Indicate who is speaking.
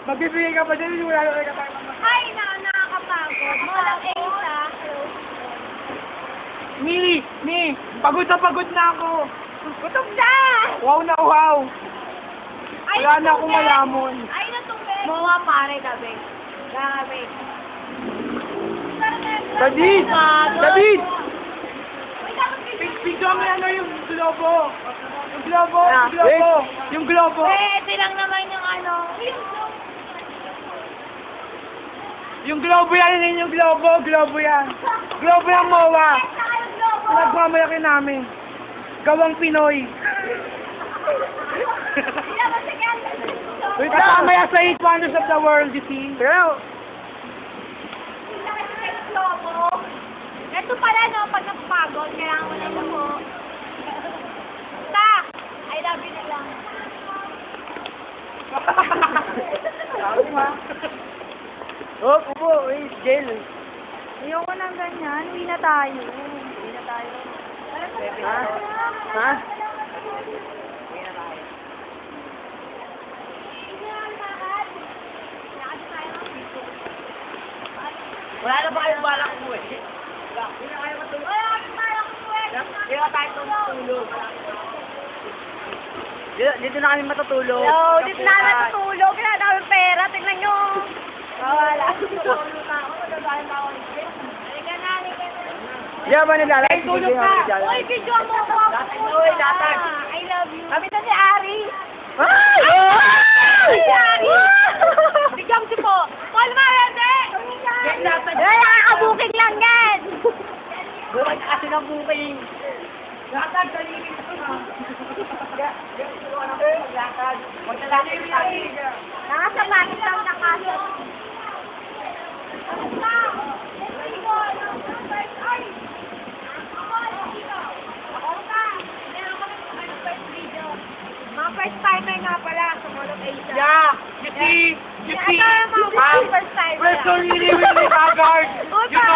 Speaker 1: Magbibigay ka pa dyan, wala na ka tayo.
Speaker 2: Ay, nakakapagod. Walang Asa.
Speaker 1: Mi, pagod na ako.
Speaker 2: Gutom na!
Speaker 1: Wow na wow.
Speaker 2: Ay,
Speaker 1: Wala na akong malamon.
Speaker 2: Ay, natubig. Mga pare gabi. Gabi.
Speaker 1: David! David!
Speaker 2: Uy, dapat
Speaker 1: Picture mo ano yung globo. Yung globo, yung globo. Yung globo.
Speaker 2: Pwede lang naman yung ano.
Speaker 1: Yung globo yan, yung globo, globo yan. Globo yung MOA. Pinagmamalaki namin. Gawang Pinoy. Wait lang, mamaya sa 8 wonders of the world, you see. Pero,
Speaker 2: Ito pala, no, pag napagod, kailangan mo na mo. Ta! I love you na lang.
Speaker 1: oh, kubo, jail.
Speaker 2: Ayoko nang ganyan. Uwi na tayo. Uwi na tayo.
Speaker 1: Ha? Ha? Wala na ba kayong balak umuwi? Hindi na kayo matulog.
Speaker 2: Wala kami parang kuwet.
Speaker 1: Hindi na tayo matutulog. Dito na kami matutulog.
Speaker 2: Hello, dito na natutulog. Wala na kami pera. Tignan nyo. Wala. Halika na, halika na.
Speaker 1: Diyan ba nilalagay?
Speaker 2: Tulog ka. Uy, video mo ako.
Speaker 1: Uy, latag.
Speaker 2: I love you. Kami na si Ari.
Speaker 1: Ay!
Speaker 2: Si Ari. Bigyan si po. Paul Marende. Ay, nakakabuking lang yan.
Speaker 1: Buhay kasi ng booking. Latag, dalili ko na. Latag. Maglalakad tayo.
Speaker 2: Nasa bakit lang nakaso. Mga first timer nga pala sa Mall of Asia.
Speaker 1: Yeah, you see,
Speaker 2: Ito yung mga first timer.
Speaker 1: we're so really, really haggard.
Speaker 2: Uta!